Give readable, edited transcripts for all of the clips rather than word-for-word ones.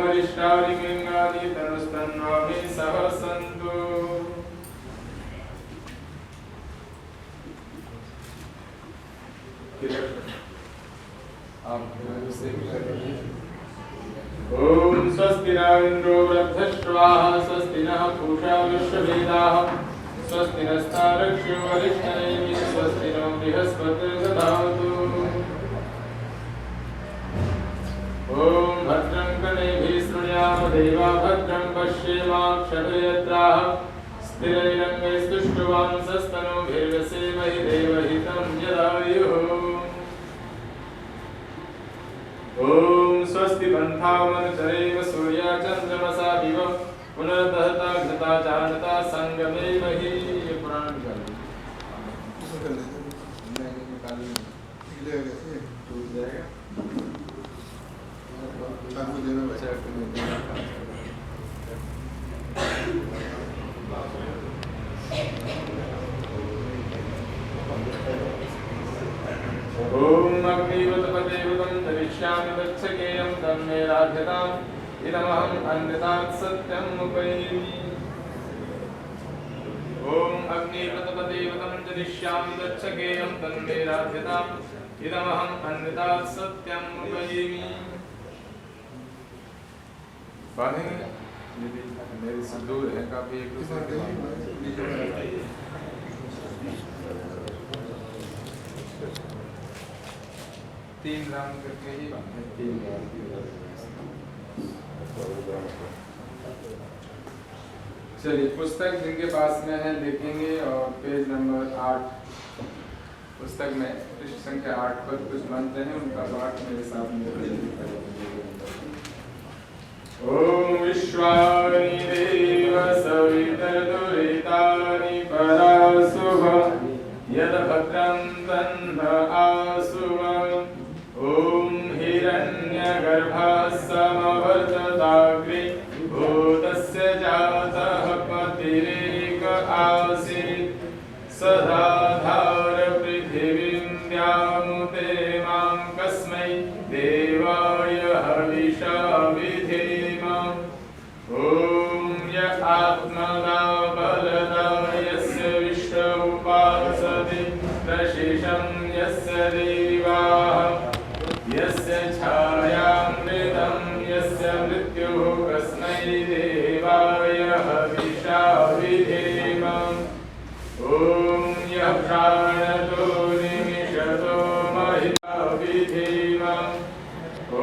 वरिष्ठारिंगानि तनुस्तन्वामे सह सन्तु। ओम स्वस्ति न इंद्रो वृद्धश्रवाः स्वस्ति नः पूषा विश्ववेदाः स्वस्ति नस्तारक्ष्यो वरिष्ठनेमिः स्वस्ति नो बृहस्पतिर्दधातु। ओम भद्रं कर्णेभिः शृणुयाम देवा भद्रं पश्येमाक्षभिर्यत्राः स्थिरैरङ्गैस्तुष्टुवांसस्तनूभिर्व्यसेमहि देवहितं यदायुः। ओम स्वस्ति पन्थामनुचरैव सूर्याचन्द्रमसा विव पुनर्दहता घृता जानता संगमे मही। ये पुराण ओम अग्निवत्पदेवतं दरिष्यामि तच्छकेयं तन्मे राध्यताम् इदमहं अन्यतात् सत्यम् उपैमि। ओम अग्निवत्पदेवतं दरिष्यामि तच्छकेयं तन्मे राध्यताम् इदमहं अन्यतात् सत्यम् उपैमि। बांधेंगे मेरी से दूर है काफी एक दूसरे के तीन राउंड करके ही बांधे। तीन राउंड चलिए पुस्तक जिनके पास में है देखेंगे और पेज नंबर 8 पुस्तक में पृष्ठ संख्या 8 पर कुछ मंत्र हैं उनका पाठ मेरे सामने। ओम विश्वानि देव सवितर्दुरितानि परासुभ यद भद्रं तन्न आसुव। ओम हिरण्यगर्भः समवर्तताग्रे भूतस्य जातः पतिरेक आसीत् सदाधार पृथिवीं द्यामुते मां कस्मै देवाय हविषा विधेम। ओम य आत्मदा बलदा यस्य विश्व उपासते प्रशिषं यस्य देवाः यस्य छायामृतं यस्य मृत्युः कस्मै देवाय हविषा विधेम। ओम यः प्राणतो निमिषतो महिता विधेम।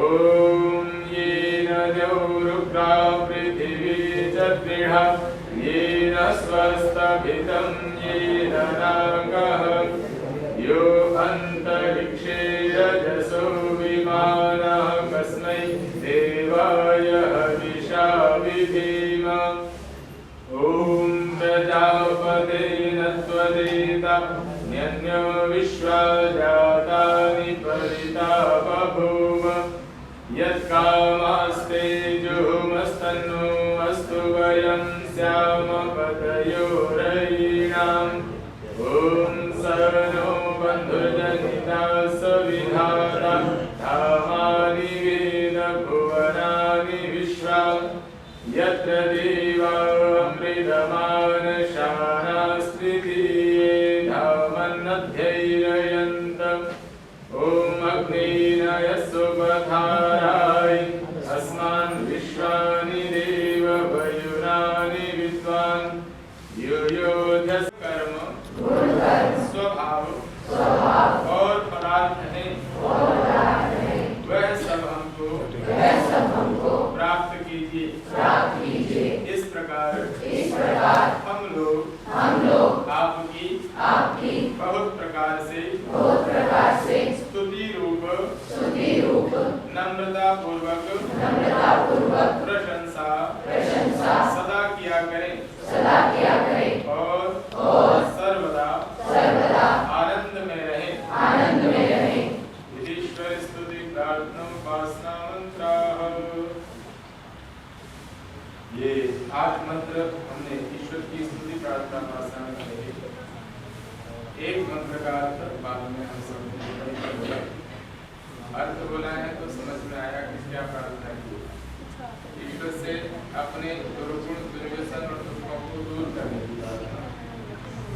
ओम येन द्यौरुग्रा पृथिवी च दृढा येन स्वस्तभितं येन नागः यो अन्तरिक्षे रजसो विमानः कस्मै देवाय हविषा विधेम। ओम प्रजापतेन त्वदेता न्यन्यो विश्वा जातानि परिता बभूव यत्कामास्ते जुहुमस्तन्नो अस्तु वयं स्याम पतयोरयीणाम्। ओम सर्वनो बन्धुजनिता सविधाता धामानि वेद भुवनानि विश्वा यत्र देवामृतमानशानास्त्रितीये धामन्नध्यैरयन्तम्। ओम अग्नेन यस्सुपधाराय अस्मान् विश्वानि देव वयुनानि विद्वान् योयोध्यस्य कर्म स्वभाव और पदार्थ है वह सब हमको प्राप्त कीजिए। इस प्रकार हम लोग आपकी बहुत प्रकार से स्तुति रूप नम्रता पूर्वक प्रशंसा सदा किया करें और सर्वदा आनंद में रहे। ईश्वर स्तुति प्रार्थना उपासना मंत्र। ये 8 मंत्र हमने ईश्वर की स्तुति प्रार्थना उपासना में कहे। एक मंत्र का अर्थ बाद में हम समझेंगे। अर्थ बोला है तो समझ में आया कि क्या प्रार्थना की। अपने दुर्गुण दुर्व्यसन और दुखों को दूर करने की प्रार्थना।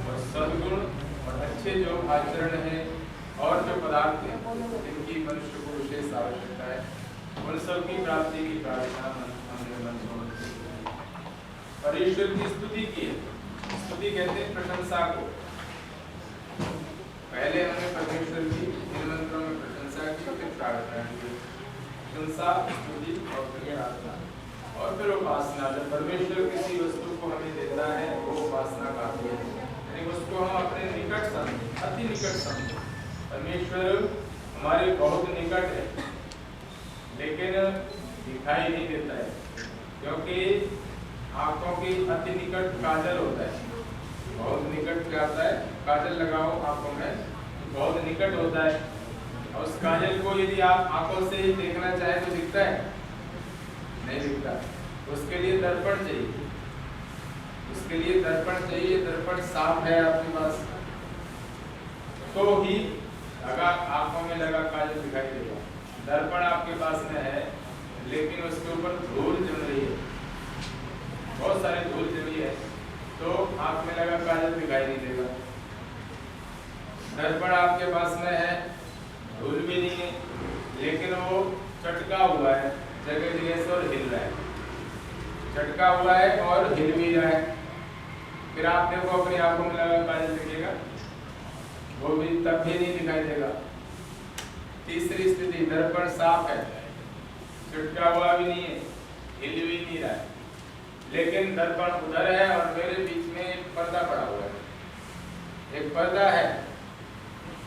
और सद्गुण और अच्छे जो आचरण है और जो पदार्थ हैं जिनकी मनुष्य को विशेष आवश्यकता है, उन सब की प्राप्ति की प्रार्थना हमने मन में। और ईश्वर की स्तुति की है। स्तुति कहते हैं प्रशंसा को। पहले हमने परमेश्वर की इन मंत्रों में प्रशंसा की, फिर प्रार्थना की। प्रशंसा, स्तुति और फिर प्रार्थना और फिर उपासना। जब परमेश्वर किसी वस्तु को हमें देता है वो उपासना कहते हैं, यानी उसको हम अपने निकट समझें, अति निकट समझें। परमेश्वर हमारे बहुत निकट है लेकिन दिखाई नहीं देता है, क्योंकि आंखों की अति निकट काजल होता है। बहुत निकट क्या होता है? काजल लगाओ आंखों में, बहुत निकट होता है। और उस काजल को यदि आप आंखों से ही देखना चाहे तो दिखता है? नहीं दिखता। उसके लिए दर्पण चाहिए, उसके लिए दर्पण चाहिए। दर्पण साफ है आपके पास तो ही आंखों में लगा काजल दिखाई देगा। दर्पण आपके पास में है लेकिन उसके ऊपर धूल जम रही है, बहुत सारी धूल जमी है, तो आंख में लगा काजल दिखाई नहीं देगा। दर्पण आपके पास में है, धूल भी नहीं है, लेकिन वो चटका हुआ है जगह जगह से और हिल रहा है, चटका हुआ है और हिल भी रहा है। फिर आप देखो अपनी आंखों में लगा काजल दिखेगा? वो भी तब भी नहीं दिखाई देगा। तीसरी स्थिति, दर्पण साफ है, चटका हुआ भी नहीं है, हिल भी नहीं रहा है, लेकिन दर्पण उधर है और मेरे बीच में एक पर्दा पड़ा हुआ है, एक पर्दा है,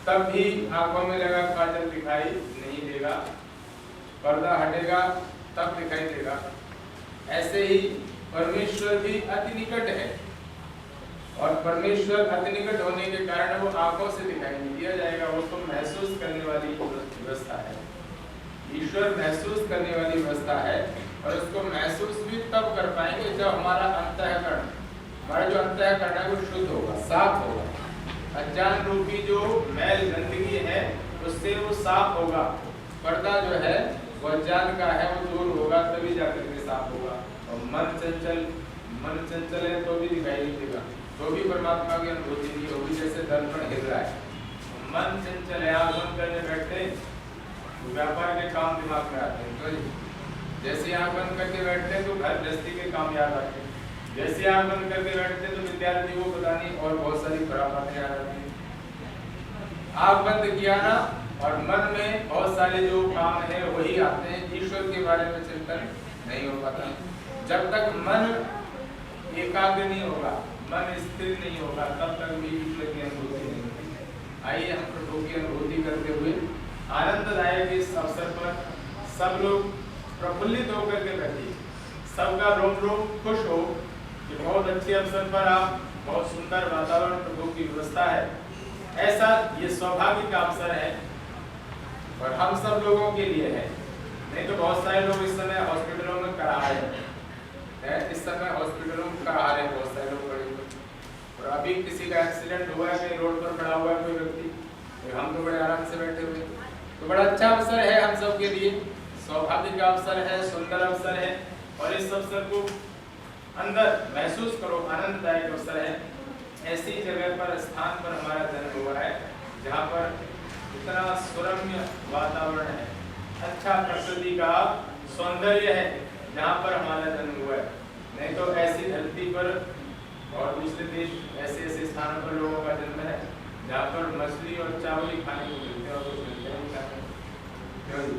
तब भी आंखों में लगा काजल दिखाई नहीं देगा। पर्दा हटेगा तब दिखाई देगा। ऐसे ही परमेश्वर भी अति निकट है और परमेश्वर अति निकट होने के कारण वो आंखों से दिखाई नहीं दिया जाएगा, वो तो महसूस करने वाली व्यवस्था है। ईश्वर महसूस करने वाली व्यवस्था है और उसको महसूस भी तब कर पाएंगे जब हमारा अंतःकरण, हमारा जो अंतःकरण है वो शुद्ध होगा, साफ होगा। अज्ञान रूपी जो मैल गंदगी है उससे वो साफ होगा। पर्दा जो है वो अज्ञान का है, वो दूर होगा तभी जाकर के साफ होगा। और मन चंचल है तो भी दिखाई नहीं देगा, तो भी परमात्मा की अनुभूति नहीं होगी। जैसे दर्पण हिल रहा है, मन चंचल है, आप बंद करने बैठते व्यापार के काम दिमाग में आते हैं, तो जैसे आँख बंद करके बैठते हैं तो घर गृहस्थी के काम याद आते हैं, जैसे आँख बंद करके बैठते हैं तो विद्यार्थी को पता नहीं और बहुत सारी खराब बातें याद आती हैं। आँख बंद किया ना और मन में बहुत सारे जो काम है वही आते हैं, ईश्वर के बारे में चिंतन नहीं हो पाता। जब तक मन एकाग्र नहीं होगा, मन स्थिर नहीं होगा, तब तक भी ईश्वर की अनुभूति नहीं होगी। आइए हम प्रभु की अनुभूति करते हुए आनंददायक इस अवसर पर सब लोग प्रफुल्लित होकर के बैठिए, सबका रोम रोम खुश हो कि बहुत अच्छे अवसर पर आप, बहुत सुंदर वातावरण प्रभु की व्यवस्था है। ऐसा ये सौभाग्य का अवसर है और हम सब लोगों के लिए है। नहीं तो बहुत सारे लोग इस समय हॉस्पिटलों में करा रहे हैं, इस समय हॉस्पिटलों में करा रहे हैं बहुत सारे लोग बड़े। और अभी किसी का एक्सीडेंट हुआ है, कहीं रोड पर खड़ा हुआ है कोई व्यक्ति, तो हम तो बड़े आराम से बैठे हुए। तो बड़ा अच्छा अवसर है हम सब के लिए, सौभाग्य का अवसर है, सुंदर अवसर है। और इस अवसर को अंदर महसूस करो, आनंददायक अवसर है। ऐसी जगह पर, स्थान पर हमारा जन्म हुआ है जहाँ पर इतना सुरम्य वातावरण है, अच्छा प्रकृति का सौंदर्य है, जहाँ पर हमारा जन्म हुआ है। नहीं तो ऐसी धरती पर और दूसरे देश ऐसे ऐसे स्थानों पर लोगों का जन्म है जहाँ पर मछली और चावल ही खाने को मिलते हैं और कुछ मिलते हैं क्यों जी?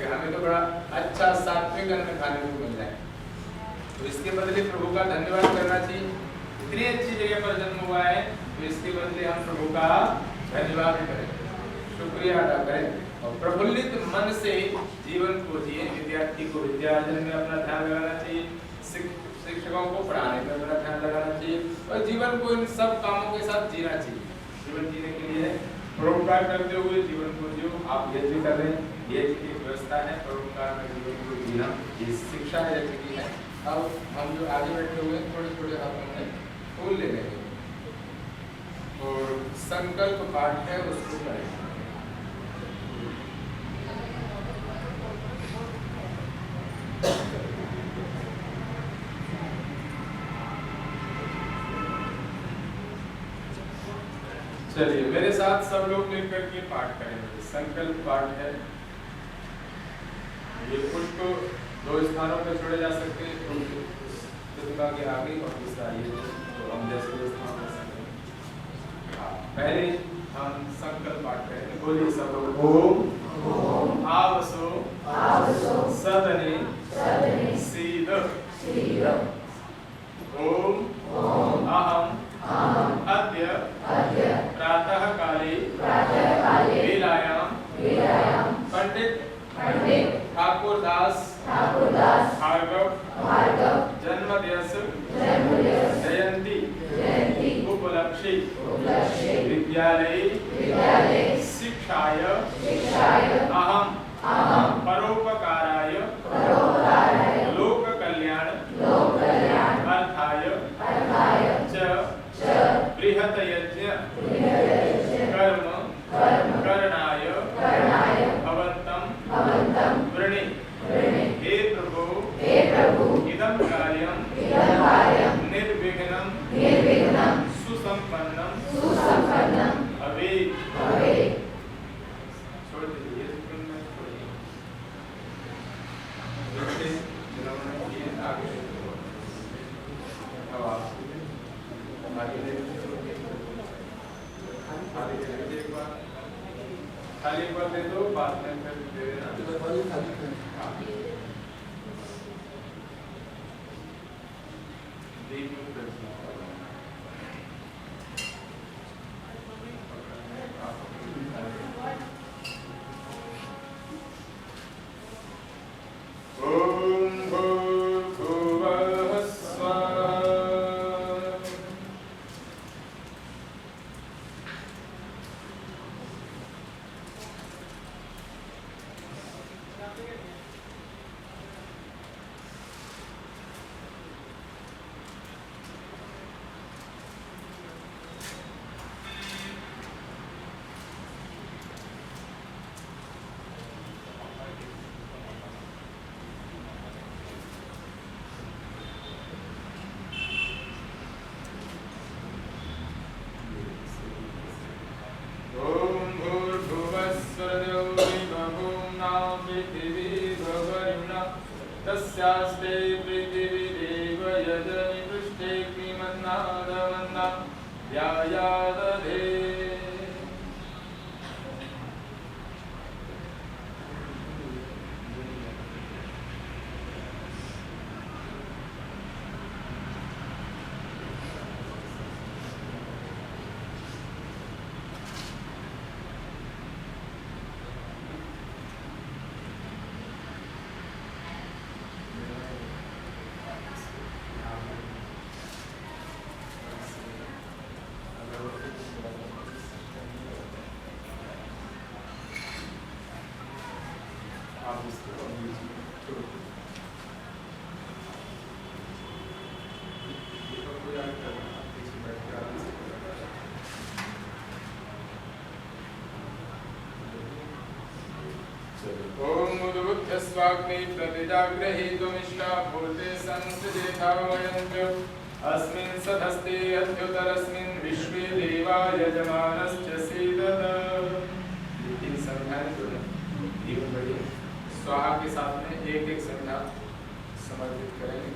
हमें तो बड़ा अच्छा सात्विक अन्न खाने को मिल रहा है, तो इसके बदले प्रभु का धन्यवाद करना चाहिए। इतनी अच्छी जगह पर जन्म हुआ है तो इसके बदले हम प्रभु का धन्यवाद करें, शुक्रिया अदा करें और प्रफुल्लित मन से जीवन को जिए। विद्यार्थी को विद्यार्जन में अपना ध्यान लगाना चाहिए, शिक्षकों को पढ़ाने में अपना ध्यान लगाना चाहिए और जीवन को इन सब कामों के साथ जीना चाहिए। जीवन जीने के लिए परोपकार करते हुए जीवन को जियो। आप यज्ञ कर रहे हैं, ये एक व्यवस्था है परोपकार में जीवन को जीना, ये शिक्षा यज्ञ की है। अब हम जो आगे बैठे हुए हैं थोड़े थोड़े हाथों में फूल ले लेंगे और संकल्प पाठ है उसको करें। चलिए मेरे साथ सब लोग मिलकर के पाठ करेंगे। संकल्प पाठ है। ये पुष्प दो स्थानों पर छोड़े जा सकते हैं, प्रतिभा के आगे और दूसरा ये तो हम जैसे स्थान कर सकते हैं। पहले हम संकल्प पाठ करेंगे। बोलिए सब लोग। ओम आवसो सदने सीद। ओम अहम अद्य प्रातः काले वेलायां पंडित ठाकुर दास भार्गव जन्मदिवस जयंती उपलक्ष्य विद्यालये शिक्षाय अहम परोपकाराय लोक कल्याण अर्थाय च बृहत यज्ञ कर्म करणाय भवन्तं वृणे। हे प्रभु इदं कार्यं निर्विघ्नं सुसंपन्नं अवे। छोड़ दीजिए खाली पर दे दो, बाद में फिर दे देना। तस्यास्ते पृथिवीदेव यजनि पृष्ठे किमन्नादमन्ना ध्यायादधे। ओम उद्बुद्धस्वाग्नि प्रतिजाग्रहीतुमिष्टा भूते संसृजेथा वयं अस्मिन् सधस्ते अद्युतरस्मिन् विश्वे देवा यजमानश्च सीदत। तीन संख्याएं जो धीरे बढ़ी स्वाहा के साथ में एक एक संख्या समर्पित करेंगे।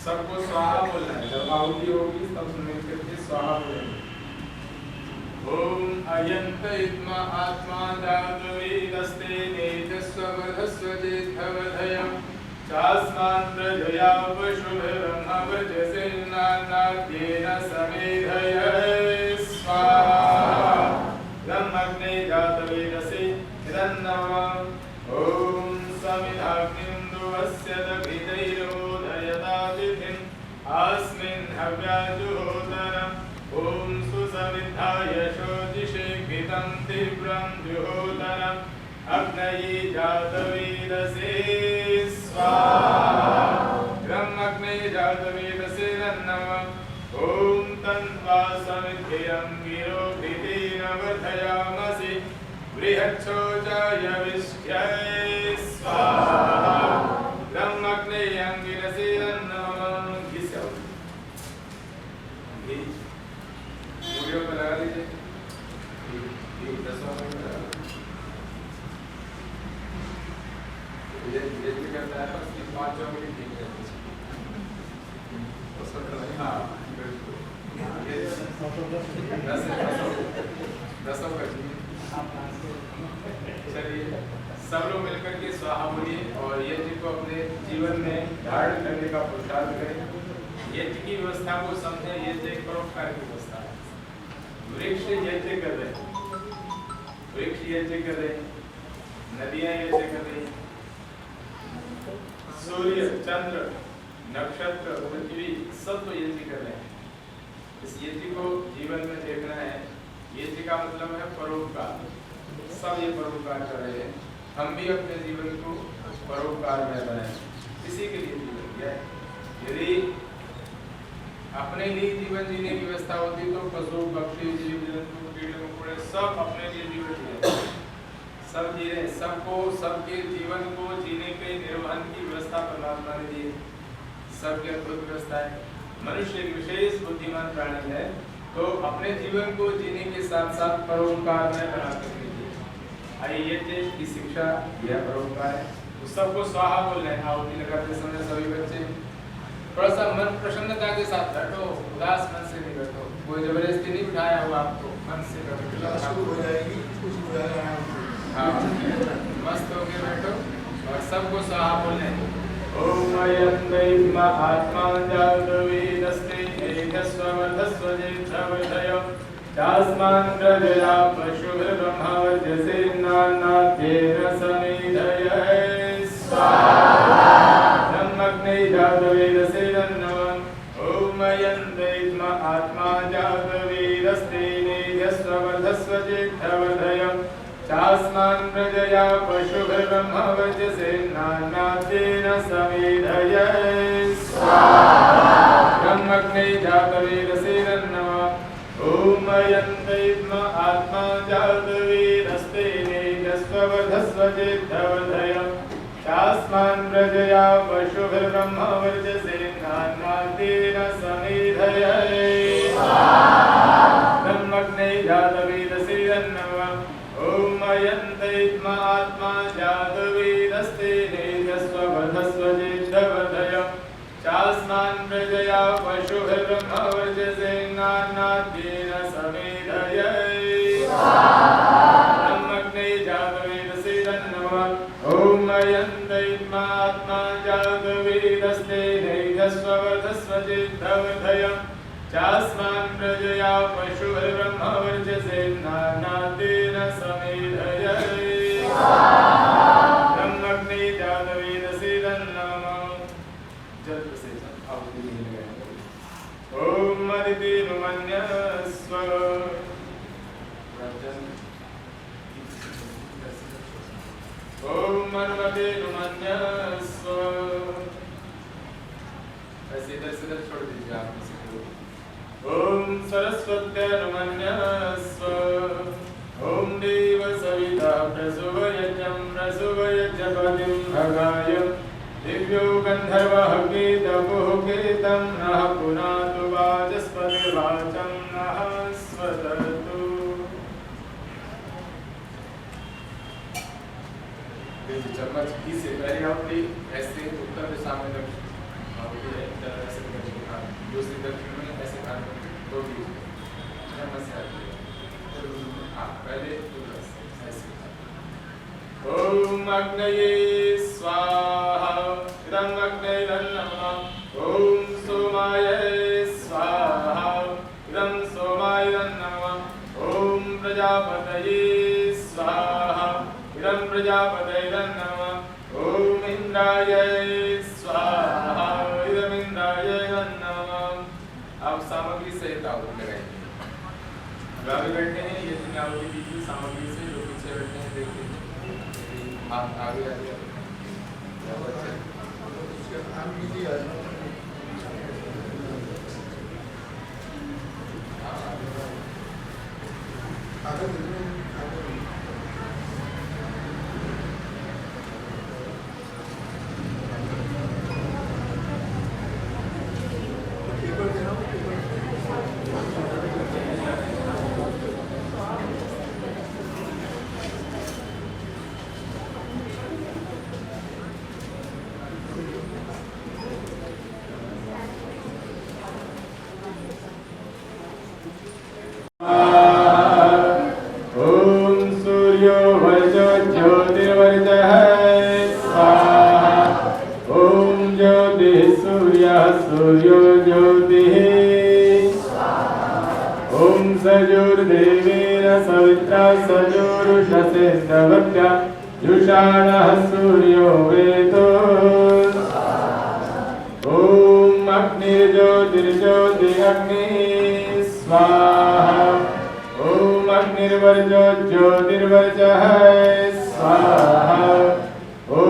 सबको स्वाहा बोलना है। जब आहुति होगी तब सुनने के स्वाहा बोलेंगे। ओम अयंत इत्मा आत्मा दातुरीदस्ते नेतस्ववर्धस्व जेद्धवधयं चास्मान्त्रजया पशुभिरमवजसेनानाद्येन समेधय स्वाहा। ब्रह्मग्ने जातवेदसे हिरण्यवम्। ओम समिधाग्निन्दुवस्य दभितैरोदयतातिथिम् अस्मिन् हव्याजुहोदरम्। ओम सुसमिद्धाय शोजिषे घृतं तीव्रं जुहोदरम् अग्नये जातवेदसे स्वाहा। ब्रह्मग्ने जातवेदसे नमः। ओम तन्वा समिद्धेयं गिरो घृतेन वर्धयामसि बृहच्छोचाय विष्ठ्यै स्वाहा। ब्रह्मग्ने अंगिरसे नमः। वीडियो पर लगा लीजिए। दसों कर दिए। चलिए सब लोग मिलकर के स्वाहा बोलिए और यज्ञ को अपने जीवन में धारण करने का पुरुषार्थ करें। यज्ञ की व्यवस्था को समझे, यज्ञ एक परोपकार की व्यवस्था है। वृक्ष यज्ञ कर रहे हैं, वृक्ष यज्ञ कर रहे हैं, नदियां यज्ञ कर रही हैं, सूर्य, चंद्र, नक्षत्र, पृथ्वी सब तो यज्ञ कर रहे हैं। इस यज्ञ को जीवन में देखना है। यज्ञ का मतलब है परोपकार। सब ये परोपकार कर रहे हैं, हम भी अपने जीवन को परोपकार में बनाएं। इसी के लिए जीवन है। यदि अपने लिए जीवन जीने की व्यवस्था होती तो पशु पक्षी जीव जंतु कीड़े मकोड़े सब अपने लिए जीवन जी रहे, सब जी रहे। सबको सबके जीवन को जीने के निर्वहन की व्यवस्था परमात्मा ने दी। सबके अद्भुत व्यवस्था है। मनुष्य एक विशेष बुद्धिमान प्राणी है, तो अपने जीवन को जीने के साथ साथ परोपकार में बना सकते हैं। आइए यज्ञ की शिक्षा यह परोपकार है। तो सबको स्वाहा बोलना है। आहुति लगाते समय सभी बच्चे थोड़ा सा मन प्रसन्नता के साथ बैठो, उदास मन से नहीं बैठो। कोई जबरदस्ती नहीं बिठाया हुआ आपको, मन से बैठो। हो जाएगी कुछ हाँ, मस्त होके बैठो और सबको स्वाहा बोलना है। ओम अयंदैत्मा आत्मा जातवेदस्ते एकस्ववर्धस्वजेद्धवर्धय चास्मान् प्रजया पशुभिर्ब्रह्मवर्चसे नान्नाद्येन समेधय स्वाहा ब्रह्मग्ने जातवेदसे नमः। ओम अयंदैत्मा आत्मा जातवेदस्ते एकस्ववर्धस्वजेद्धवर्धय चास्मान् प्रजया पशुभिर्ब्रह्मवर्चसे नान्नाद्येन समेधय स्वाहा ब्रह्मग्ने जातवेदसे नमः। ओम अयंदैत्मा आत्मा जातवेदस्ते एकस्ववर्धस्वजेद्धवर्धय चास्मान् प्रजया पशुभिर्ब्रह्मवर्चसे नान्नाद्येन समेधय ब्रह्मग्ने जातवेदसे नमः। ओम अयंदैत्मा आत्मा जातवेदस्ते एकस्ववर्धस्वजेद्धवर्धय चास्मान् प्रजया पशुभिर्ब्रह्मवर्चसे नान्नाद्येन समेधय ब्रह्मग्ने जातवेदसे नमः। ओम अयंदैत्मा आत्मा जातवेदस्ते एकस्ववर्धस्वजेद्धवर्धय चास्मान् प्रजया पशुभिर्ब्रह्मवर्चसे नान्नाद्येन समेधय ब्रह्मग्ने जातवेदसे नमः। जल से आहुति देने गए। ओम अदितिर्मन्यस्व ओम मन्मथेर्मन्यस्व। ऐसे इधर से इधर छोड़ दीजिए आप में से। ओम सरस्वत्यर्मन्यस्व। ओम देव सविता प्रसुवयज्ञं प्रसुवयज्ञपतिं भगाय दिव्यो गन्धर्वः केतपुः केतं नः पुनातु वाचस्पतिर्वाचं नः स्वततु। चम्मच घी से पहले आहुति ऐसे उत्तर दिशा में आहुति है, ऐसे दूसरी दक्षिण में ऐसे खाने दो घी चम्मच से आती है। हाँ पहले ऐसे। ओम अग्नये स्वाहा इदं अग्नये नमः। ओम सोमाय स्वाहा इदं सोमाय नमः। ओम प्रजापतये स्वाहा इदं प्रजापतये नमः। ओम इंद्राय स्वाहा इदं इंद्राय नमः। आप सामग्री सहित आहुति लगाएंगे। अभी बैठे हैं ये आहुति की सामग्री से, जो पीछे बैठे हैं देखिए हाथ आगे आ गया। सूर्यः सूर्यो ज्योतिः ॐ सजुर्देवेन सवित्रा सजुरुषसेन्द्रवत्या जुषाणः सूर्यो वेदो ॐ अग्निर्ज्योतिर्ज्योति अग्निः स्वाहा ॐ अग्निर्वर्जो ज्योतिर्वर्जः स्वाहा ॐ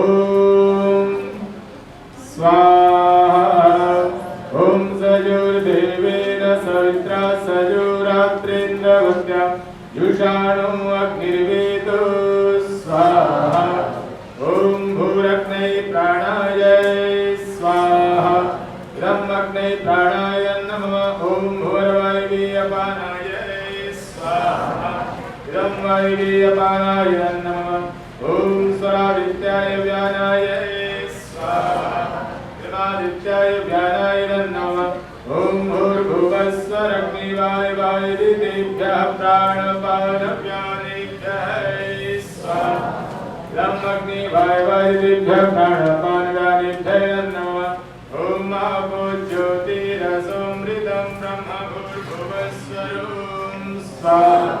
स्वाहा ॐ सजुर्देवेन सवित्रा सजुरात्रेन्द्रवत्या जुषाणो अग्निर्वेदो स्वाहा ॐ भूरग्नै प्राणाय स्वाहा इदं अग्नै प्राणाय नमः ॐ भूर्वायुवीयपानाय स्वाहा इदं वायुवीयपानाय नमः ॐ स्वरादित्याय व्यानाय स्वाहा इदमादित्याय व्यानाय नमः ॐ भूर्भुवस्वरग्निवायुवायुदितेभ्यः प्राणपानव्यानेभ्यः स्वाहा इदं अग्निवायुवायुदिभ्यः प्राणपानव्यानेभ्यः नमः ॐ आपो ज्योतिरसोमृतं ब्रह्म भूर्भुवस्वरं स्वाहा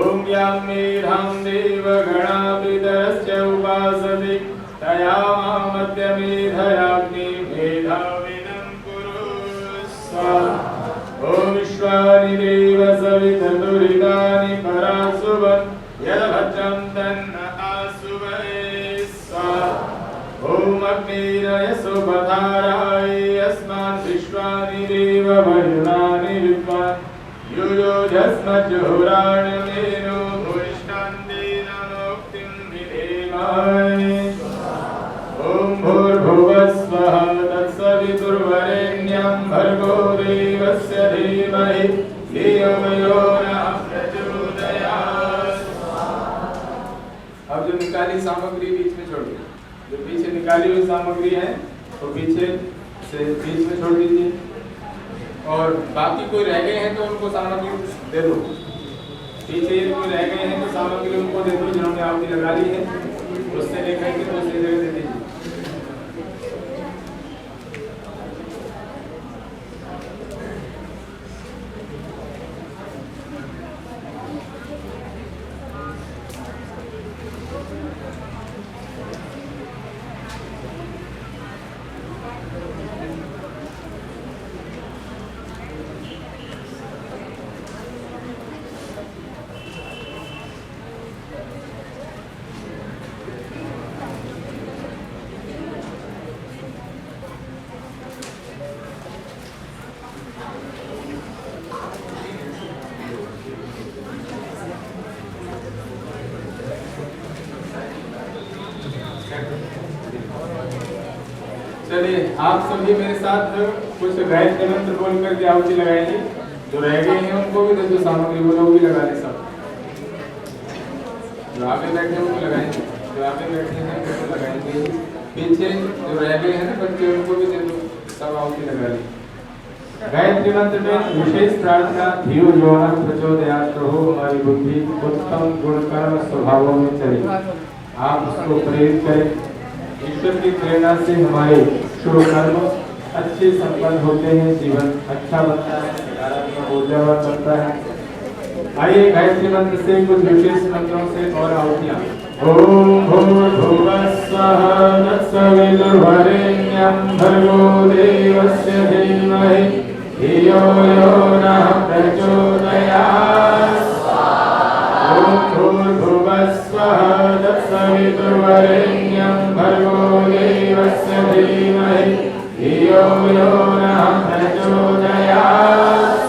ॐ यां मेधां देवगणापितरश्च उपासते तया मामद्यमेधयाग्नि मेधाविनं कुरु स्वाहा ॐ विश्वानि देव सवितुरितानि परासुवन् यद्भद्रं तन्न आसुवै स्वाहा ॐ अग्निरयसुपधाराय अस्मान् विश्वानि देव वरुणानि विद्वान् युयोजस्मज्जुहुराणमेनो भूयिष्ठान्तेन मुक्तिं विधेमहे ॐ भूर्भुवस्वः तत्सवितुर्वरेण्यं भर्गो देवस्य धीमहि धियो यो नः प्रचोदयात्। अब जो निकाली सामग्री बीच में छोड़ दीजिए, जो पीछे निकाली हुई सामग्री है तो पीछे से बीच में छोड़ दीजिए, और बाकी कोई रह गए हैं तो उनको सामग्री दे दो। पीछे कोई रह गए हैं तो सामग्री उनको दे दो जिन्होंने आपकी लगा ली है, उससे लेकर के दूसरी जगह दे दीजिए। चलिए आप सभी मेरे साथ कुछ गायत्री मंत्र बोल करके आहुति लगाएंगे। जो रह गए हैं उनको भी दे दो सामग्री, वो लोग भी लगा लें। सब जो आगे बैठे हैं उनको लगाएंगे, जो आगे बैठे हैं उनको लगाएंगे। पीछे जो रह गए हैं ना बच्चे उनको भी दे दो, सब आहुति लगा लें। गायत्री मंत्र में विशेष प्रार्थना धियो यो नः प्रचोदयात्, हो हमारी बुद्धि उत्तम गुण कर्म स्वभावों में चले, आप उसको प्रेरित करें। ईश्वर की प्रेरणा से हमारे शुभ कर्म अच्छे संपन्न होते हैं, जीवन अच्छा बनता है, सकारात्मक ऊर्जावान बनता है। आइए गायत्री मंत्र से कुछ विशेष मंत्रों से और आहुतियां। ओम भूर्भुवस्वः तत्सवितुर्वरेण्यं भर्गो देवस्य धीमहि धियो यो नः प्रचोदयात्। ओम भूर्भुवस्वः तत्सवितुर्वरेण्यं भर्गो देवस्य धीमहि धियो यो नः प्रचोदयात्।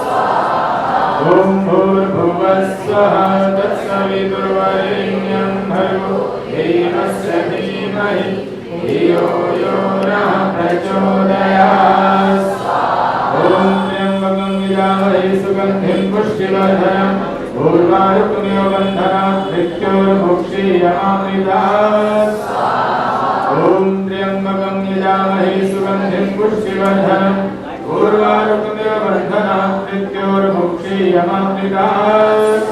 ओम भूर्भुवस्वः तत्सवितुर्वरेण्यं भर्गो देवस्य धीमहि धियो यो नः प्रचोदयात्। ओम त्र्यंबकं यजामहे सुगन्धिं पुष्टिवर्धनम् उर्वारुकमिव बन्धनात् मृत्योर्मुक्षीयमामृतात्। ओम त्र्यंबकं यजामहे सुगन्धिं पुष्टिवर्धनम् उर्वारुकमिव बन्धनात् मृत्योर्मुक्षीयमामृतात्।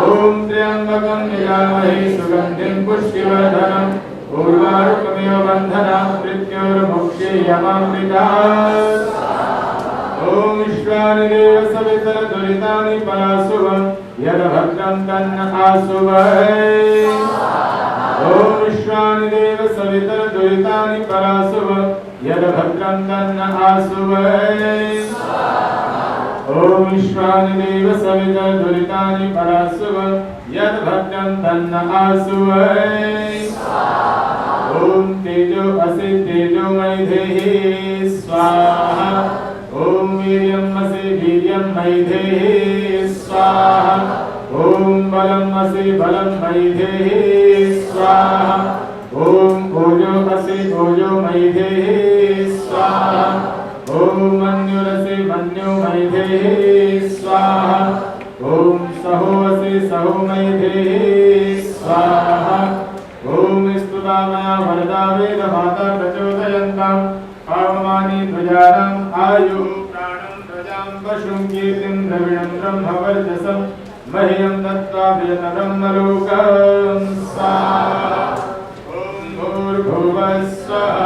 ओम त्र्यंबकं यजामहे सुगन्धिं पुष्टिवर्धनम् ऊर्वारुकमेव बन्धनां मृत्योर्मुक्त्यै यमामृतात्। ॐ विश्वानिदेव सवितरदुरितानि परासुवं यद्भद्रं तन्न आसुवै। ॐ विश्वानिदेव सवितरदुरितानि परासुवं यद्भद्रं तन्न आसुवै। ॐ विश्वानिदेव सवितरदुरितानि परासुवं यद्भद्रं तन्न आसुवै। ॐ तेजो असि तेजोमयि धेहि स्वाहा। ॐ वीर्यं असि वीर्यं मयि धेहि स्वाहा। ॐ बलं असि बलं मयि धेहि स्वाहा। ॐ ओजो असि ओजो मयि धेहि स्वाहा। ॐ मन्युरसि मन्यो मयि धेहि स्वाहा। ॐ सहो असि सहो मयि धेहि स्वाहा। ॐ स्तुता मया वरदा वेदमाता प्रचोदयन्तां पावमानि ध्वजानाम् आयुः प्राणं प्रजां पशुं कीर्तिं द्रविणं ब्रह्मवर्चसं मह्यं दत्त्वा ब्रह्मलोकं स्वाहा। ॐ भूर्भुवः स्वः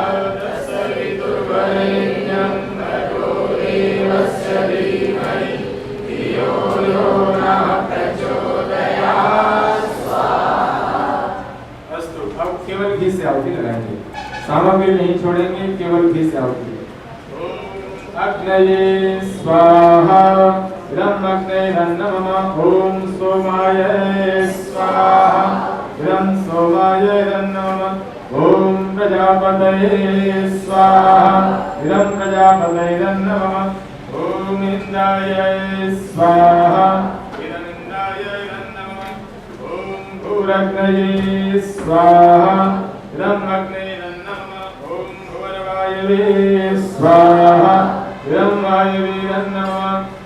तत्सवितुर्वरेण्यं भर्गो देवस्य धीमहि धियो यो नः प्रचोदयात् स्वाहा। अस्तु, अब केवल घी से आहुति लगाएंगे, सामग्री नहीं छोड़ेंगे, केवल घी से आहुति। अग्नये स्वाहा। इदं अग्नेरन्नमम। ॐ सोमाय स्वाहा। इदं सोमाय नमः। ॐ प्रजापतये स्वाहा। इदं प्रजापतये नमः। ॐ इंद्राय स्वाहा। इदं इंद्राय नमः। ॐ भूरग्नये स्वाहा। इदं अग्नये नमः। ॐ भूर्वायवे स्वाहा। इदं वायवे नमः।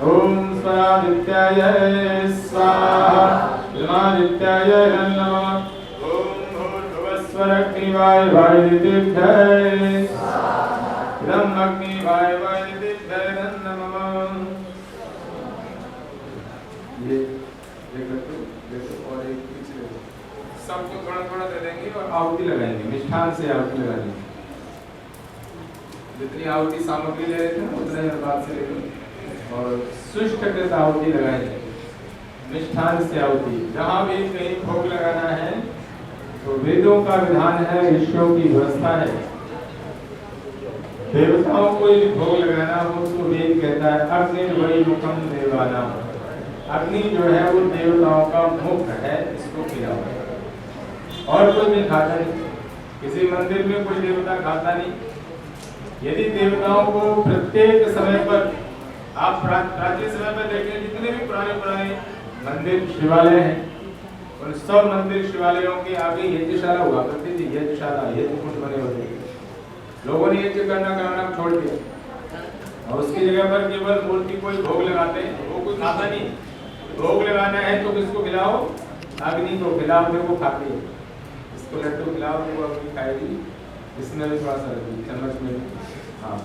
ॐ स्वादित्याय स्वाहा। इदमादित्याय नमः। ॐ भूर्भुवस्वरग्निवायुवायुदिभ्यै इदं अग्निवायुवायुदिभ्यै नमः। ये और एक पिछले सबको थोड़ा थोड़ा दे देंगे और आहुति लगाएंगे, मिष्ठान से आहुति लगाएंगे। जितनी आहुति सामग्री ले रहे थे ना उतने बात से लेकर और शुष्क कृत आहुति लगाएंगे, मिष्ठान से आहुति। जहाँ भी कहीं भोग लगाना है तो वेदों का विधान है, ऋषियों की व्यवस्था है। देवताओं को यदि भोग लगाना हो तो वेद कहता है अग्निर्वै मुखम देवानां। अग्नि जो है वो देवताओं का मुख है, इसको खिलाओ। और कोई नहीं खाता नहीं, किसी मंदिर में कोई देवता खाता नहीं। यदि देवताओं को प्रत्येक समय पर आप प्राचीन समय पर देखें, जितने भी पुराने मंदिर शिवालय हैं उन सब मंदिर शिवालयों के आगे यज्ञशाला हुआ करती थी। यज्ञशाला, यज्ञ कुंड बने होते थे। लोगों ने यज्ञ करना छोड़ दिया और उसकी जगह पर केवल मूर्ति कोई भोग लगाते हैं, वो कोई खाता नहीं। भोग लगाना है तो किसको खिलाओ? अग्नि को खिलाओ, फिर वो खाती है। इसको लड्डू खिलाओ तो वो अग्नि खाएगी। इसमें भी थोड़ा सा चम्मच में। हाँ।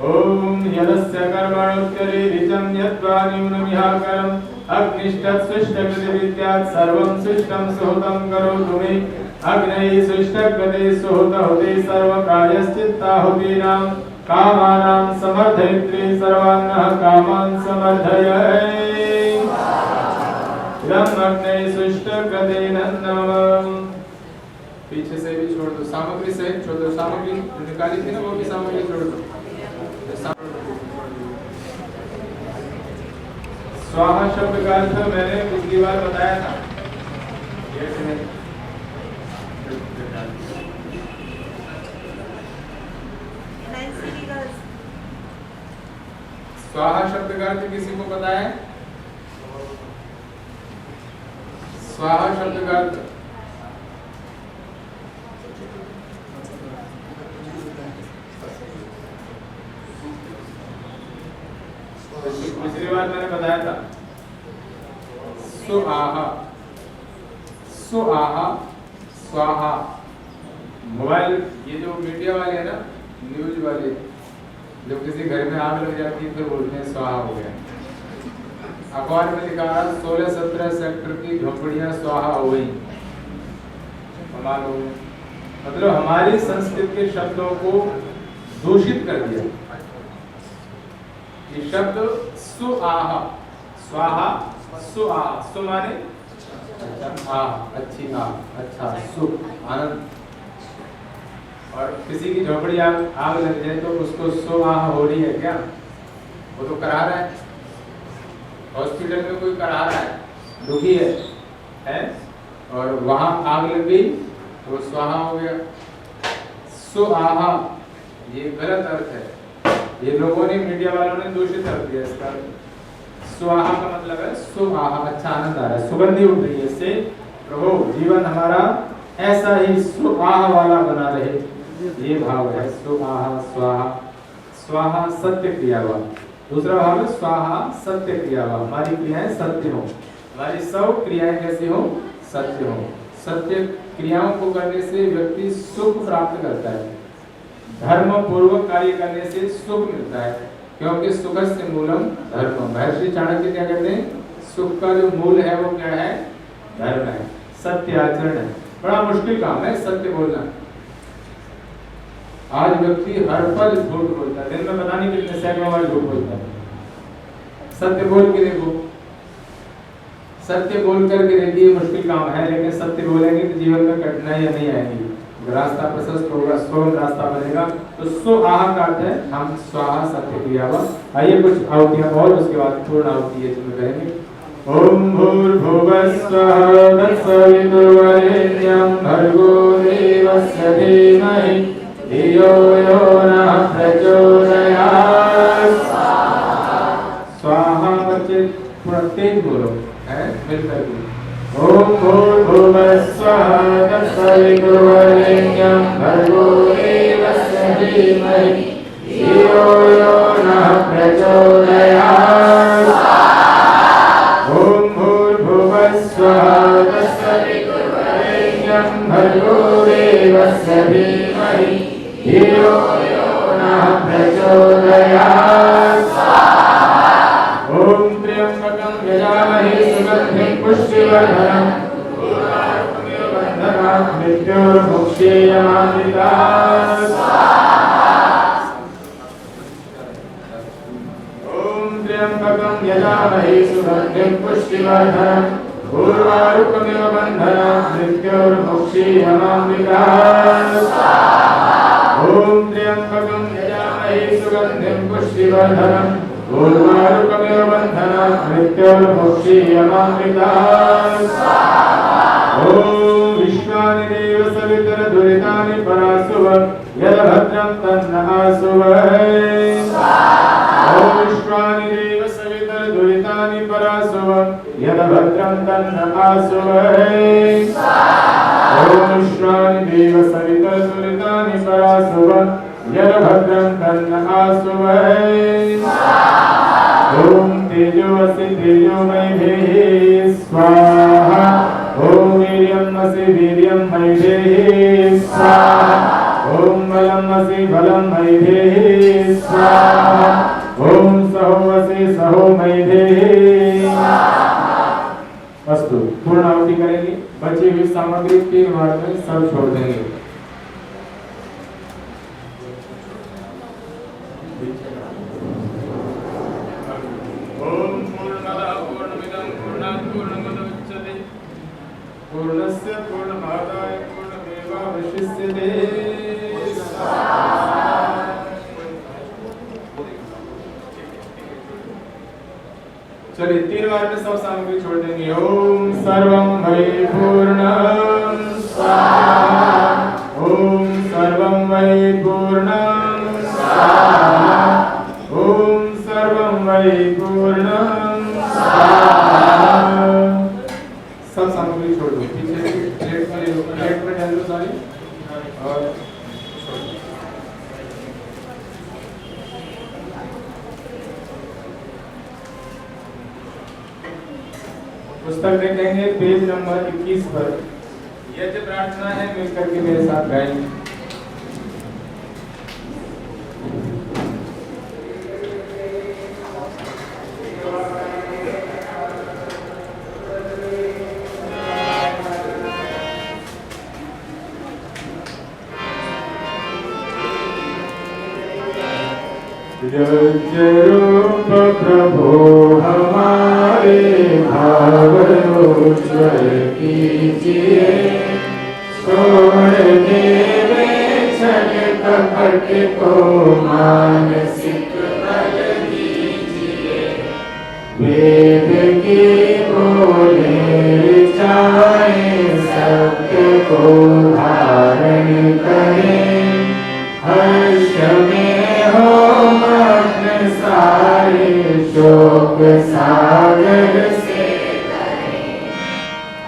ओम यदस्य कर्मणोत्तरे ऋचं यद्वा न्यूनमिहाकरम् अग्निष्टत्सृष्टकृतिविद्यात् सर्वं सृष्टं सुहृतं करोतु मे। अग्नये सृष्टकृते सुहृतहुते सर्वकार्यश्चित्ताहुतीनां कामानां समर्थयित्री सर्वान्नः कामान् समर्थयै। इदं अग्नये सृष्टकृते नमः। पीछे से भी छोड़ दो, सामग्री सहित छोड़ दो। सामग्री निकाली थी ना, वो भी सामग्री छोड़ दो। स्वाहा शब्द का अर्थ मैंने पिछली बार बताया था। स्वाहा शब्द का अर्थ किसी को पता है? स्वाहा शब्द का अर्थ पिछली बार मैंने बताया था। सुआहा, सुआहा, स्वाहा। मोबाइल, ये जो मीडिया वाले हैं ना, न्यूज वाले, जब किसी घर में आग लग जाती है फिर बोलते हैं स्वाहा हो गया। अखबार में लिखा 16-17 सेक्टर की झोपड़ियां स्वाहा हो गई। मालूम, मतलब हमारी संस्कृत के शब्दों को दूषित कर दिया। ये शब्द सुआहा, स्वाहा, सुआहा, सु माने अच्छा, अच्छी, अच्छा, सुख, आनंद। और किसी की झोपड़ी आग लग जाए तो उसको सुआहा हो रही है क्या? वो तो करा रहा है, हॉस्पिटल में कोई करा रहा है, दुखी है? और वहां आग लग गई तो स्वाहा हो गया। सुआहा ये गलत अर्थ है, ये लोगों ने, मीडिया वालों ने दूषित कर दिया इसका। स्वाहा का मतलब है सुआहा, अच्छा आनंद आ रहा है, सुगंधी उठ रही है इससे। प्रभु जीवन हमारा ऐसा ही सुआहा वाला बना रहे, ये भाव है। सुआहा, स्वाहा, स्वाहा सत्य क्रिया हुआ। दूसरा भाव है स्वाहा सत्य क्रिया हुआ, हमारी क्रियाएं सत्य हो, हमारी सब क्रियाएं कैसी हो? सत्य हो। सत्य क्रियाओं को करने से व्यक्ति सुख प्राप्त करता है, धर्म पूर्वक कार्य करने से सुख मिलता है, क्योंकि सुखस्य मूलम धर्म। महर्षि चाणक्य क्या कहते हैं? सुख का जो मूल है वो क्या है? धर्म है, सत्य आचरण है। बड़ा मुश्किल काम है सत्य बोलना। आज व्यक्ति हर पल झूठ बोलता है, दिन में पता नहीं कितने सैकड़ों बार झूठ बोलता है। सत्य बोल के देखो, सत्य बोल करके देखिए, मुश्किल काम है, लेकिन सत्य बोलेंगे तो जीवन में कठिनाइयां नहीं आएंगी, रास्ता प्रशस्त होगा, स्वयं रास्ता बनेगा। तो स्वाहा का अर्थ है हम स्वाहा सत्य क्रिया हुआ। आइए कुछ आहुतियां और, उसके बाद पूर्ण आहुति है जो करेंगे। ओम भूर्भुवस्सुः तत्सवितुर्वरेण्यं भर्गो देवस्य धीमहि धियो यो नः प्रचोदयात्। स्वाहा बच्चे थोड़ा तेज बोलो, है मिलकर के। ओम भूर्भुवस्सुः तत्सवितुर्वरेण्यं भर्गो देवस्य धीमहि धियो यो नः प्रचोदयात्। ओम भूर्भुवस्सुः तत्सवितुर्वरेण्यं भर्गो देवस्य धीमहि धियो यो नः प्रचोदयात्। ओम त्र्यंबकं यजामहे सुगन्धिं पुष्टिवर्धनम् उर्वारुकमिव बन्धनात् मृत्योर्मुक्षीयमामृतात्। ओम त्र्यंबकं यजामहे सुगन्धिं पुष्टिवर्धनम् उर्वारुकमिव बन्धनात् मृत्योर्मुक्षीयमामृतात्। ओम त्र्यंबकं यजामहे सुगन्धिं पुष्टिवर्धनम् उर्वारुकमिव बन्धनात् मृत्योर्मुक्षीयमामृतात्। ओम विश्वानि देव सवितुर्दुरितानि परासुव यद्भद्रं तन्न आसुवः। ओम विश्वानि देव सवितुर्दुरितानि परासुव यद्भद्रं तन्न आसुवः। ओम विश्वानि देव सवितुर्दुरितानि परासुव यद्भद्रं तन्न आसुवः। ओम तेजोऽसि तेजोमयीभिः स्वाहा। ओम वीर्यमसि वीर्यमयीभिः स्वाहा। ओम बलमसि बलमयीभिः स्वाहा। ओम सहोऽसि सहोमयीभिः। अस्तु, पूर्ण आहुति करेंगे। बची हुई सामग्री 3 बार में सब छोड़ देंगे। पूर्णस्य पूर्णमादाय पूर्णमेवावशिष्यते। चलिए 3 बार में सब सामग्री छोड़ देंगे। ओम सर्वं वै पूर्णं स्वाहा। ओम सर्वं वै पूर्णं स्वाहा। ओम सर्वं वै पूर्णं स्वाहा। सब सामग्री छोड़ दो, पीछे प्लेट में डाल दो सारी और पुस्तक देखेंगे पेज नंबर 21 पर। यज्ञ प्रार्थना है, मिलकर के मेरे साथ गाएंगे। यज्ञ रूप प्रभो हमारे भाव उज्ज्वल कीजिए, छोड़ देवे छल कपट को मानसिक बल दीजिए। वेद की बोले चाहे सत्य को धारण करें, हर्ष में हो मग्न सारे शोक सागर से तरें।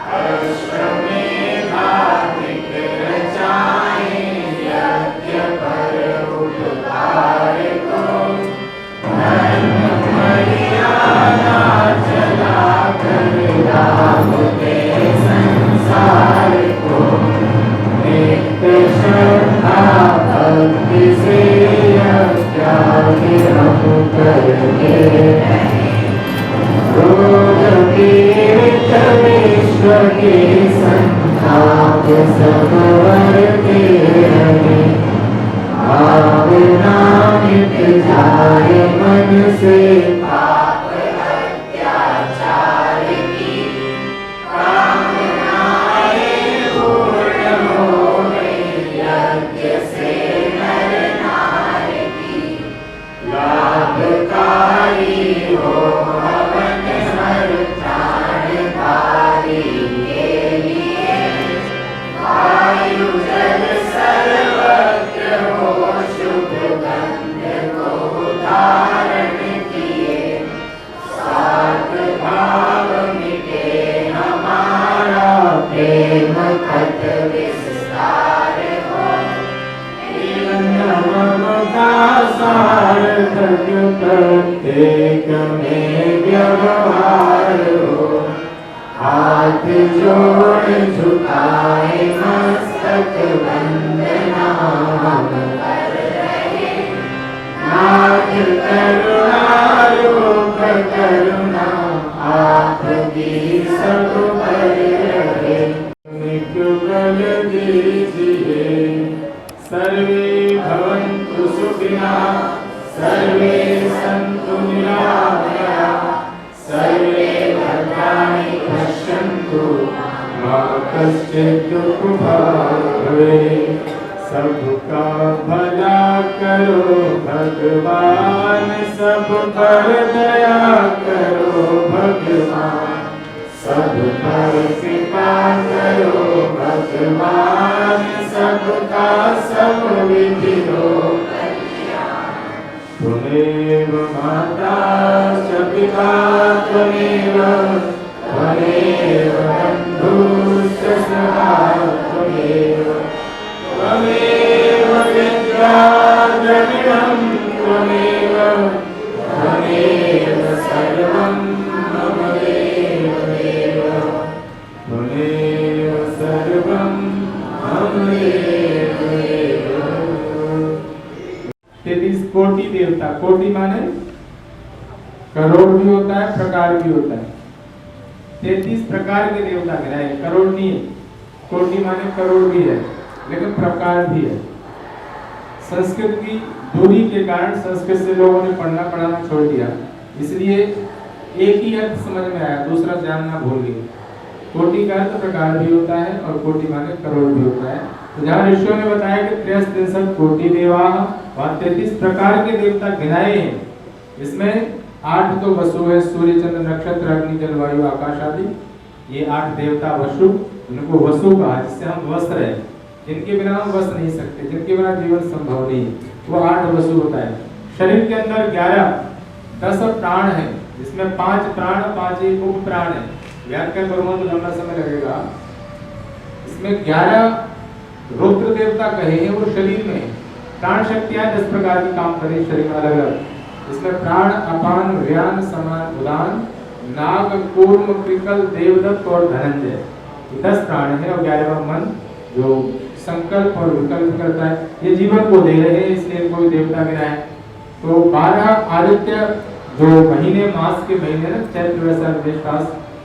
हर्ष में धार्मिक रचाएं यज्ञ पर उपकार को, धर्म मर्यादा चला कर राम के संसार को। नित्य श्रद्धा भक्ति से यज्ञ हम करते रहें, रोग पीड़ित विश्व के संताप सब वर्ते रहें। भावना मिट जाए मन से पाप अत्याचार की, कामनाएं पूर्ण होवे यज्ञ से नर नारी की। लाभकारी हो हवन हर प्राणधारी के लिए, वायु जल सर्वत्र हो शुभ गंध को धारण किए। सात भाव मिटे हमारा प्रेम खत विस्तार हो। ममता सार्थक प्रत्येक में व्यवहार हो। हाथ जोड़ झुकाए मस्तक वंदना हम कर रहे। नाथ करुणा रूप करुणा आपकी सब पर रहे। बल दीजिए, सर्वे भवन्तु सुखिनः, सर्वे सन्तु निरामयाः, सर्वे भद्राणि पश्यन्तु, मा कश्चित् दुःखभाग् भवेत्। सबका भला करो भगवान, सब पर दया करो भगवान, सब पर कृपा करो भगवान, सबका सब विधि हो कल्याण। त्वमेव माता च पिता त्वमेव, त्वमेव बन्धुश्च सखा त्वमेव, त्वमेव विद्या द्रविणं त्वमेव, त्वमेव सर्वं मम देव देव, त्वमेव सर्वं मम देव देव। 33 कोटि देवता, कोटि माने करोड़ भी होता है, प्रकार भी होता है। 33 प्रकार के देवता गिनाए, करोड़ नहीं, कोटि माने करोड़ भी है लेकिन प्रकार भी है। संस्कृत की दूरी के कारण संस्कृत से लोगों ने पढ़ना पढ़ाना छोड़ दिया, इसलिए एक ही अर्थ समझ में आया, दूसरा जानना भूल गए। कोटि का अर्थ प्रकार भी होता है और कोटि माने करोड़ भी होता है। तो जहाँ ऋषियों ने बताया कि 33 कोटि देवा और 33 प्रकार के देवता गिनाए हैं, इसमें 8 तो वसु है, सूर्य चंद्र नक्षत्र अग्नि जल वायु आकाश आदि, ये 8 देवता वसु, इनको वसु कहा, जिससे हम वस्त्र है, जिनके बिना हम बस नहीं सकते, जिनके बिना जीवन संभव नहीं, वो 8 वसु होता है। शरीर के अंदर 10 प्राण है, जिसमें 5 प्राण 5 एक उप प्राण है। व्याख्या करूंगा तो लंबा समय लगेगा। इसमें 11 रुद्र देवता कहे हैं, वो शरीर में प्राण शक्तियां 10 प्रकार की काम करे शरीर में अलग अलग। इसमें प्राण अपान व्यान समान उदान नाग कूर्म कृकल देवदत्त और धनंजय, 10 प्राण है और 11वां मन जो संकल्प और विकल्प करता है, ये जीवन को दे रहे हैं, इसलिए कोई देवता गिना है। तो 12 आदित्य जो महीने मास के महीने ना चैत्र वैशाख ज्येष्ठ,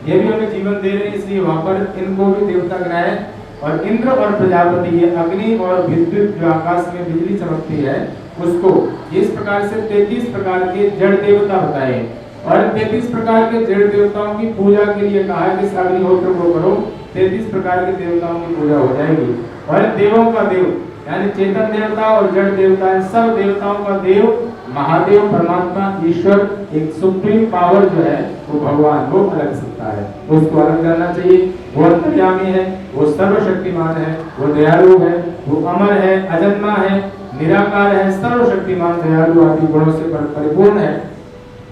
ये भी हमें जीवन दे रहे हैं, इसलिए वहां पर इनको भी देवता गिना है। और इंद्र और प्रजापति, ये अग्नि और विद्युत जो आकाश में बिजली चमकती है, उसको इस प्रकार से 33 प्रकार के जड़ देवता बताए और 33 प्रकार के जड़ देवताओं की पूजा के लिए कहा है कि अग्निहोत्र को करो, 33 प्रकार के देवताओं की पूजा हो जाएगी। और देवों का देव यानी चेतन देवता और जड़ देवता इन सब देवताओं का देव महादेव परमात्मा ईश्वर एक सुप्रीम पावर जो है वो भगवान वो अलग सकता है, उसको अलग करना चाहिए। वो अंतर्यामी है, वो सर्वशक्तिमान है, वो दयालु है, वो अमर है, अजन्मा है, निराकार है, सर्वशक्तिमान दयालु आदि गुणों से परिपूर्ण है।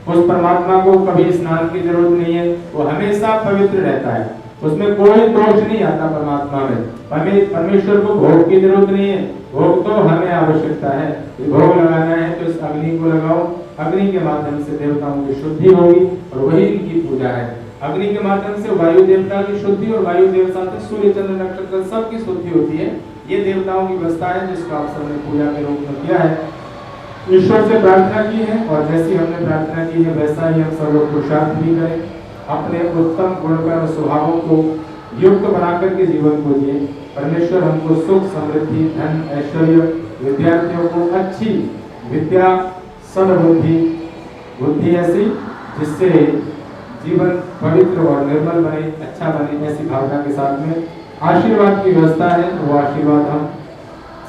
उस परमात्मा को कभी स्नान की जरूरत नहीं है, वो हमेशा पवित्र रहता है, उसमें कोई दोष नहीं आता परमात्मा में। परमेश्वर को भोग की जरूरत नहीं है, भोग तो हमें आवश्यकता है। भोग लगाना है तो इस अग्नि को लगाओ, अग्नि के माध्यम से देवताओं की शुद्धि होगी और वही इनकी पूजा है। अग्नि के माध्यम से वायु देवता की शुद्धि और वायु देवता से सूर्य चंद्र नक्षत्र सबकी शुद्धि होती है। ये देवताओं की व्यवस्था है जिसको आप सबने पूजा के रूप में किया है, ईश्वर से प्रार्थना की है और जैसी हमने प्रार्थना की है वैसा ही हम सब लोग पुरुषार्थ भी करें, अपने उत्तम गुणकर स्वभावों को युक्त बनाकर के जीवन को जिए। परमेश्वर हमको सुख समृद्धि धन ऐश्वर्य, विद्यार्थियों को अच्छी विद्या सद्बुद्धि बुद्धि ऐसी जिससे जीवन पवित्र और निर्मल बने, अच्छा बने, ऐसी भावना के साथ में आशीर्वाद की व्यवस्था है। वो आशीर्वाद हम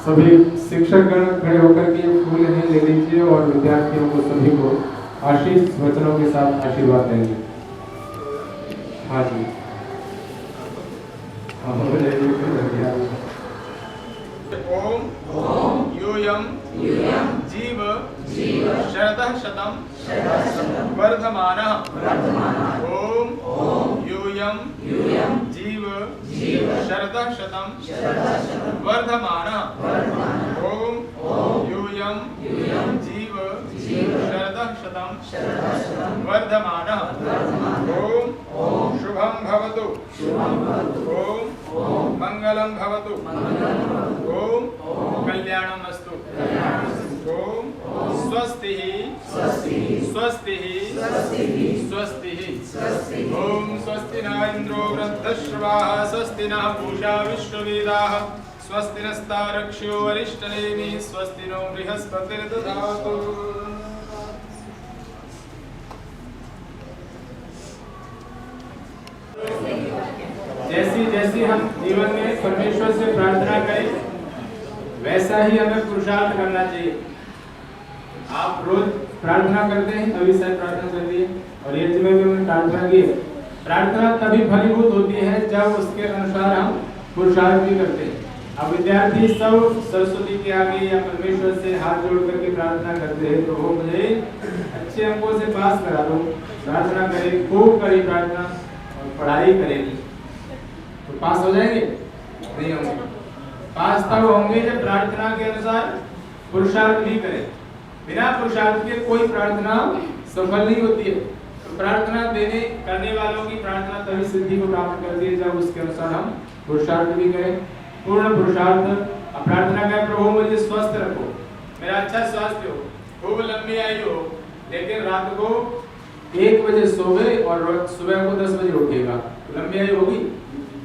सभी शिक्षक गण खड़े होकर के फूल ले लीजिए और विद्यार्थियों को सभी को आशीष वचनों के साथ आशीर्वाद देंगे। हाँ जी, ओम यूयम जीव शरदः शतम् वर्धमानः। ओम यूयम जीव शरदः शतम् वर्धमानः। ओम यूयम जीव शरदः शतम् वर्धमानः। ओम शुभं भवतु, ओम मंगलं भवतु, ओम कल्याणमस्तु, ओम स्वस्ति स्वस्ति स्वस्ति। ओम स्वस्ति न इंद्रो वृद्धश्रवाः, स्वस्ति नः पूषा विश्ववेदाः, स्वस्ति नस्तारक्ष्यो अरिष्टनेमिः, स्वस्ति नो बृहस्पतिर्दधातु। जैसी जैसी हम जीवन में परमेश्वर से प्रार्थना करें वैसा ही हमें पुरुषार्थ करना चाहिए। आप रोज प्रार्थना करते हैं, अभी शायद प्रार्थना कर ली और ये में भी हमने प्रार्थना की। प्रार्थना तभी फलीभूत होती है जब उसके अनुसार हम पुरुषार्थ भी करते हैं। अब विद्यार्थी सब सरस्वती के आगे या परमेश्वर से हाथ जोड़ करके प्रार्थना करते हैं, तो वो मुझे अच्छे अंकों से पास करा दो। प्रार्थना करें, खूब करें प्रार्थना और पढ़ाई करेंगे तो पास हो जाएंगे? नहीं होंगे। पास तब होंगे जब प्रार्थना के अनुसार पुरुषार्थ भी करें। बिना पुरुषार्थ के कोई प्रार्थना सफल नहीं होती है। तो प्रार्थना देने करने वालों की प्रार्थना तभी सिद्धि को प्राप्त करती है जब उसके अनुसार हम पुरुषार्थ भी करें। पूर्ण पुरुषार्थ। प्रार्थना करें, प्रभु मुझे स्वस्थ रखो, मेरा अच्छा स्वास्थ्य हो, खूब लंबी आयु हो, लेकिन रात को 1 बजे सोवे और सुबह को 10 बजे उठेगा, तो लंबी आयु होगी?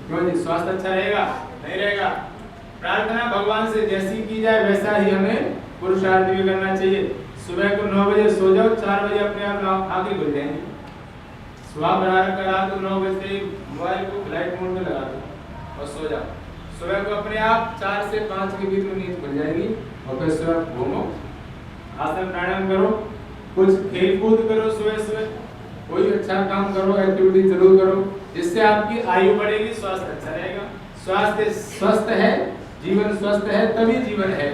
क्यों जी? स्वास्थ्य अच्छा रहेगा? नहीं रहेगा। प्रार्थना भगवान से जैसी की जाए वैसा ही हमें पुरुषार्थ भी करना चाहिए। सुबह को 9 बजे सो जाओ, 4 बजे अपने आप आंखें खुल जाएंगी। सुबह बना रखा रात को 9 बजे मोबाइल को फ्लाइट मोड में लगा दो और सो जाओ। सुबह को अपने आप 4 से 5 के बीच में नींद खुल जाएगी और फिर सुबह घूमो, आसन प्राणायाम करो, कुछ खेल कूद करो, सुबह कोई अच्छा काम करो, एक्टिविटी जरूर करो, जिससे आपकी आयु बढ़ेगी, स्वास्थ्य अच्छा रहेगा। स्वास्थ्य स्वस्थ है, जीवन स्वस्थ है, तभी जीवन है।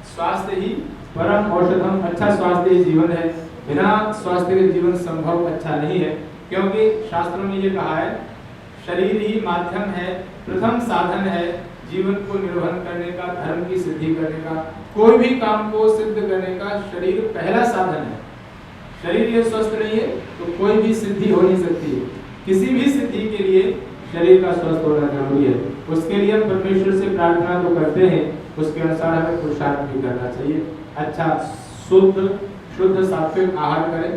स्वास्थ्य ही परम औषधम, अच्छा स्वास्थ्य ही जीवन है। बिना स्वास्थ्य के जीवन संभव अच्छा नहीं है, क्योंकि शास्त्रों में ये कहा है शरीर ही माध्यम है, प्रथम साधन है जीवन को निर्वहन करने का, धर्म की सिद्धि करने का, कोई भी काम को सिद्ध करने का शरीर पहला साधन है। शरीर ये स्वस्थ नहीं है तो कोई भी सिद्धि हो नहीं सकती है। किसी भी सिद्धि के लिए शरीर का स्वस्थ होना जरूरी है। उसके लिए हम परमेश्वर से प्रार्थना तो करते हैं, उसके अनुसार हमें पुरुषार्थ भी करना चाहिए। अच्छा शुद्ध सात्विक आहार करें,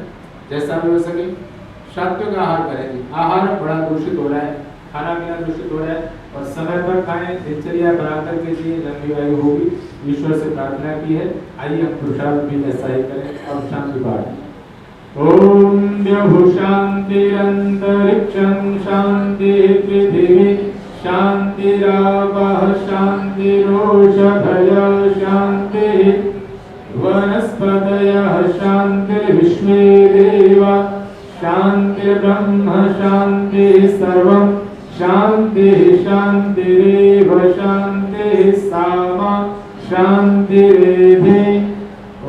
जैसा भी हो सके सात्विक आहार करेंगे। आहार बड़ा दूषित हो रहा है, खाना पीना दूषित हो रहा है, और समय पर खाएं, दिनचर्या बना करके जिए, लंबी आयु होगी। ईश्वर से प्रार्थना की है। आइए हम पुरुषार्थ भी ऐसा ही करें और शांति पाठ। ओम द्यौः शान्तिरन्तरिक्षं शान्तिः पृथिवी शान्तिरापः शान्तिरोषधयः शान्तिः वनस्पतयः शान्तिर्विश्वे देवा शान्तिर्ब्रह्म शान्तिः सर्वं शान्तिः शान्तिरेव शान्तिः सामा शान्तिरेधि।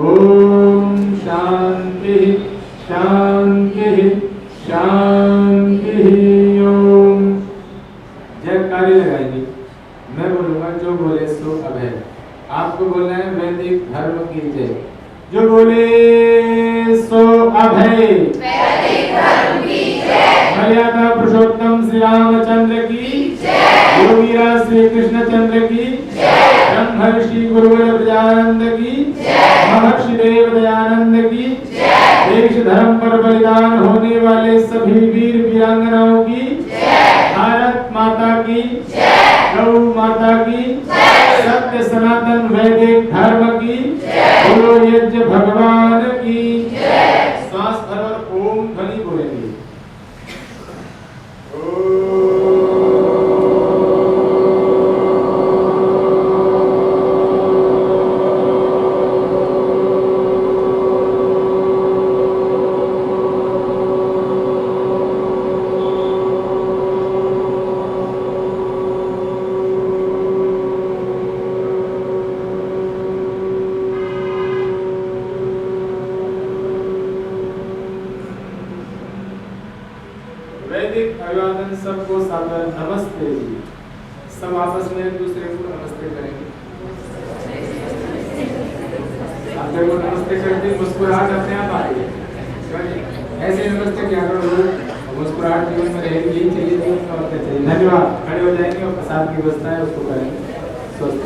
ओम शान्तिः शान्तिः शान्तिः। ओम जयकारे लगाएंगे। मैं बोलूंगा, जो बोले सो अभय। आपको बोलना है वैदिक धर्म की जय। जो बोले सो अभय। वैदिक धर्म की जय। मर्यादा पुरुषोत्तम श्री रामचंद्र की जय। योगीराज श्री कृष्णचंद्र की जय। ब्रह्मर्षि गुरुवर प्रजानंद की जय। महर्षि देव दयानंद की जय। देश धर्म पर बलिदान होने वाले सभी वीर वीरांगनाओं की जय। भारत माता की जय। गौ माता की जय। सत्य सनातन वैदिक धर्म की जय। बोलो यज्ञ भगवान की जय। श्वास भर और ओम ध्वनि बोलेंगे। वैदिक अभिवादन सबको सादर नमस्ते जी। सब आपस में एक दूसरे को नमस्ते करेंगे। आप जब वो नमस्ते करते मुस्कुराहट अपने आप आती है। ऐसे नमस्ते क्या करो, मुस्कुराहट जीवन में रहेगी। यही चाहिए जीवन में, और क्या चाहिए। धन्यवाद। खड़े हो जाएंगे और प्रसाद की व्यवस्था है उसको करेंगे। स्वस्थ